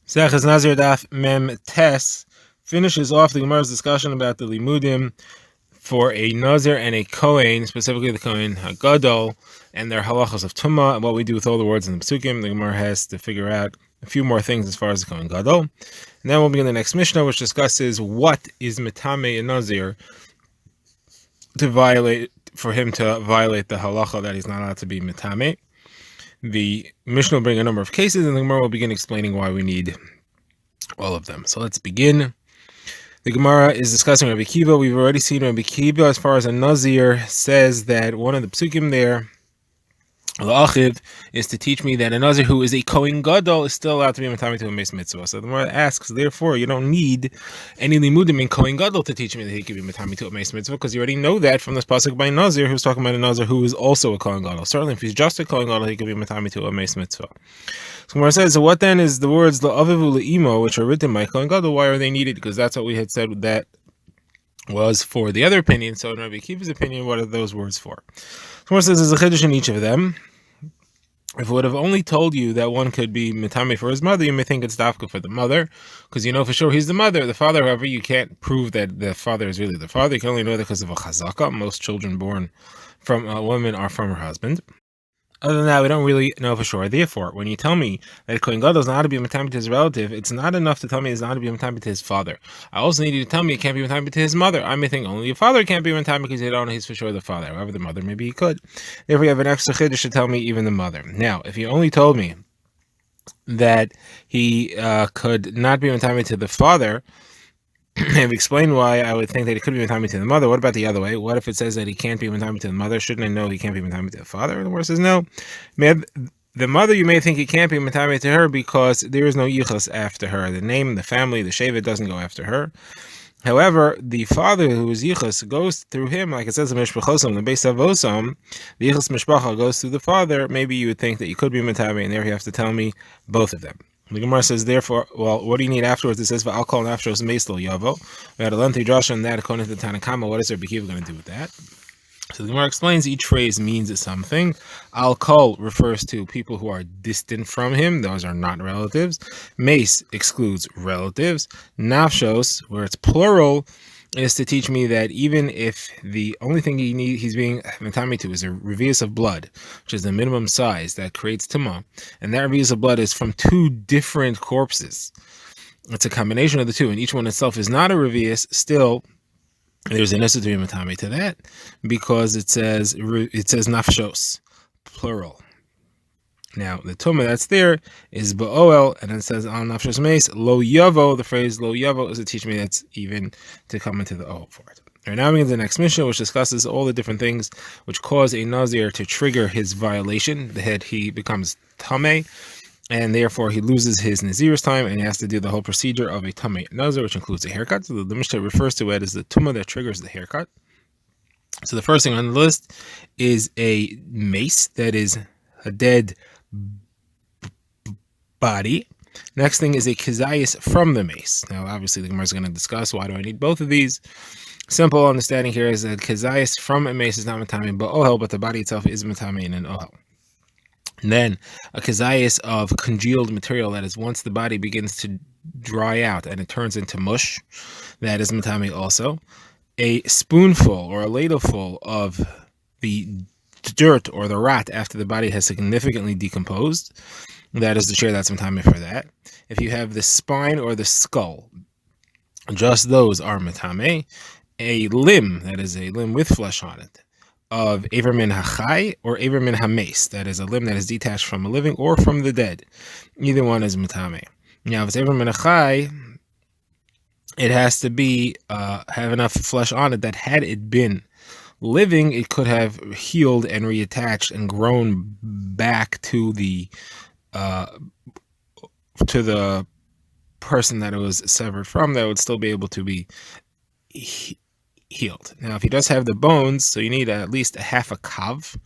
Sechas Nazir Daf Mem Tes finishes off the Gemara's discussion about the limudim for a Nazir and a Kohen, specifically the Kohen HaGadol, and their halachas of Tumah, and what we do with all the words in the Psukim. The Gemara has to figure out a few more things as far as the Kohen Gadol. And then we'll begin the next Mishnah, which discusses what is Metame a Nazir for him to violate the halacha that he's not allowed to be Metame. The Mishnah will bring a number of cases, and the Gemara will begin explaining why we need all of them. So let's begin. The Gemara is discussing Rabbi Kiva. We've already seen Rabbi Kiva as far as a Nazir says that one of the psukim there, L'Achiv, is to teach me that a Nazir who is a Kohen Gadol is still allowed to be Matami to a Meis Mitzvah. So the Gemara asks, therefore, you don't need any limudim in Kohen Gadol to teach me that he could be Matami to a Meis Mitzvah, because you already know that from this pasuk by Nazir, who's talking about a Nazir who is also a Kohen Gadol. Certainly, if he's just a Kohen Gadol, he could be Matami to a Meis Mitzvah. So Gemara says, so what then is the words L'Avivu L'Imo, which are written by Kohen Gadol, why are they needed? Because that's what we had said that was for the other opinion. So in Rabbi Kiva's opinion, what are those words for? So Gemara says there's a chiddush in each of them. If it would have only told you that one could be mitame for his mother, you may think it's dafka for the mother, because you know for sure he's the mother. The father, however, you can't prove that the father is really the father. You can only know that because of a chazaka. Most children born from a woman are from her husband. Other than that, we don't really know for sure. Therefore, when you tell me that Kohen Gadol is not to be Matami to his relative, it's not enough to tell me he's not to be Matami to his father. I also need you to tell me he can't be Matami to his mother. I may think only your father can't be Matami because you don't know he's for sure the father. However, the mother, maybe he could. Therefore, you have an extra chiddush to tell me even the mother. Now, if you only told me that he could not be Matami to the father, I've explained why I would think that he could be Matami to the mother. What about the other way? What if it says that he can't be Matami to the mother? Shouldn't I know he can't be Matami to the father? And the word says no. The mother, you may think he can't be Matami to her because there is no yichus after her. The name, the family, the shevet doesn't go after her. However, the father who is yichus goes through him, like it says in Mishpachosam, the Beis Avosam, the yichus mishpacha goes through the father. Maybe you would think that you could be Matami, and there you have to tell me both of them. The Gemara says, therefore, well, what do you need afterwards? It says, "Va'al nafshos meislo yavo." We had a lengthy drasha on that according to the Tanakama. What is Rabbi Kiva going to do with that? So the Gemara explains each phrase means something. Al kol refers to people who are distant from him; those are not relatives. Meis excludes relatives. Nafshos, where it's plural, is to teach me that even if the only thing he's being matami to is a revius of blood, which is the minimum size that creates tumah, and that revius of blood is from two different corpses. It's a combination of the two, and each one itself is not a revius. Still, there's a necessary matami to that because it says nafshos, plural. Now, the tumah that's there is ba'oel, and it says al nafshos meis, lo yavo. The phrase lo yavo is to teach me that's even to come into the oel for it. All right, now we get to the next Mishnah, which discusses all the different things which cause a Nazir to trigger his violation. The head, he becomes tameh, and therefore he loses his Nazir's time, and he has to do the whole procedure of a tameh Nazir, which includes a haircut. So the Mishnah refers to it as the tumah that triggers the haircut. So the first thing on the list is a mace, that is a dead body. Next thing is a kizayis from the mace. Now, obviously, the Gemara is going to discuss why do I need both of these. Simple understanding here is that kizayis from a mace is not matami but ohel, but the body itself is matami in an ohel. And then a kizayis of congealed material, that is once the body begins to dry out and it turns into mush, that is matami also. A spoonful or a ladleful of the dirt or the rat after the body has significantly decomposed, that is the share that's matame for that. If you have the spine or the skull, just those are matame. A limb, that is a limb with flesh on it, of Aver min hachai or Aver min hames, that is a limb that is detached from a living or from the dead. Either one is matame. Now, if it's Aver min hachai, it has to be have enough flesh on it that had it been living, it could have healed and reattached and grown back to the person that it was severed from, that would still be able to be healed. Now, if he does have the bones, so you need at least a half a kav.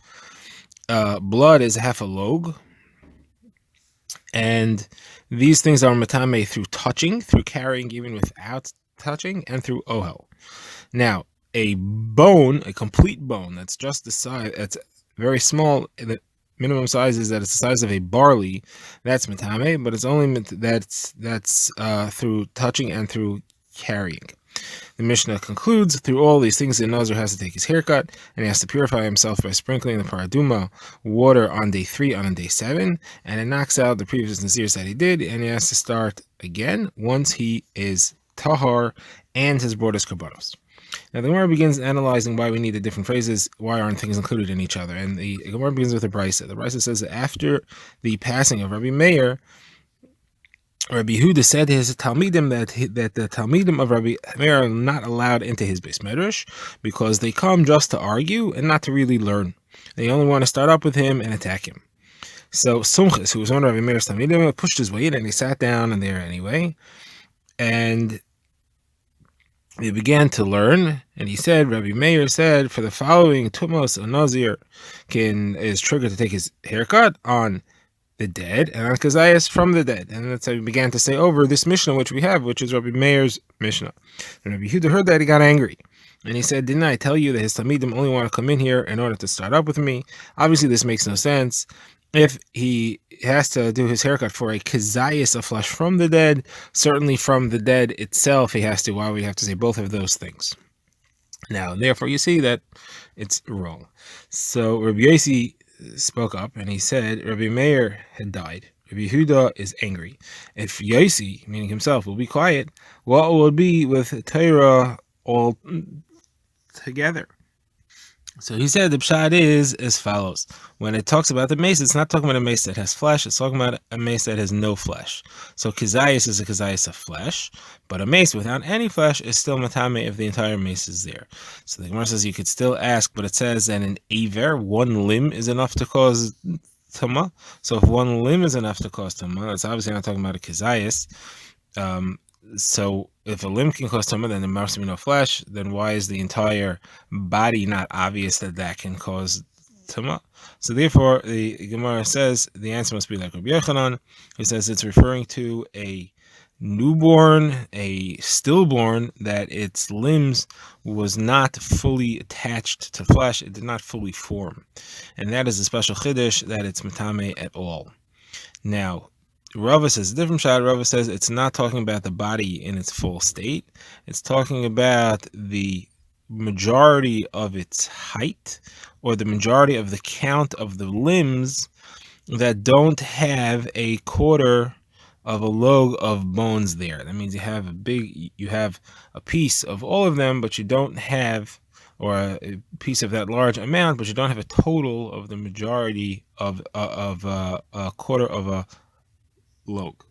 Blood is a half a log. And these things are matame through touching, through carrying even without touching, and through ohel. Now, a bone, a complete bone, that's just the size, that's very small, minimum size is that it's the size of a barley, that's metame, but it's only that's through touching and through carrying. The Mishnah concludes, through all these things, the Nazir has to take his haircut, and he has to purify himself by sprinkling the paraduma water on day 3 on day 7, and it knocks out the previous Nazirs that he did, and he has to start again once he is tahar and has brought his karbanos. Now the Gemara begins analyzing why we need the different phrases, why aren't things included in each other, and the Gemara begins with the brisa. The brisa says that after the passing of Rabbi Meir, Rabbi Yehuda said to his Talmidim that the Talmidim of Rabbi Meir are not allowed into his Beis Medrash because they come just to argue and not to really learn. They only want to start up with him and attack him. So Sumchis, who was one of Rabbi Meir's Talmidim, pushed his way in and he sat down in there anyway. And they began to learn, and he said, Rabbi Meir said, for the following Tumos, a Nazir is triggered to take his haircut on the dead, and on Kazayas from the dead. And that's how we began to say over this Mishnah, which we have, which is Rabbi Meir's Mishnah. And Rabbi Yehuda heard that, he got angry. And he said, didn't I tell you that his Talmidim only want to come in here in order to start up with me? Obviously, this makes no sense. If he has to do his haircut for a kazayas, a flesh from the dead, certainly from the dead itself, he has to. Why would we have to say both of those things? Now, therefore, you see that it's wrong. So Rabbi Yossi spoke up and he said, Rabbi Meir had died. Rabbi Yehuda is angry. If Yossi, meaning himself, will be quiet, what will it be with Torah all together? So he said the pshat is as follows. When it talks about the mace, it's not talking about a mace that has flesh, it's talking about a mace that has no flesh. So kazayas is a kazayas of flesh, but a mace without any flesh is still matame if the entire mace is there. So the Gemara says you could still ask, but it says that an aver, one limb is enough to cause tama. So if one limb is enough to cause tama, it's obviously not talking about a kazayas. So if a limb can cause tama, then there must be no flesh. Then why is the entire body not obvious that can cause tama? So therefore, the Gemara says the answer must be like Rabbi Yochanan, who says it's referring to a newborn, a stillborn, that its limbs was not fully attached to flesh. It did not fully form, and that is a special chiddush that it's matame at all. Now, Rava says a different shot. Rava says it's not talking about the body in its full state. It's talking about the majority of its height, or the majority of the count of the limbs that don't have a quarter of a log of bones there. That means you have a piece of all of them, but you don't have, or a piece of that large amount, but you don't have a total of the majority of a quarter of a log.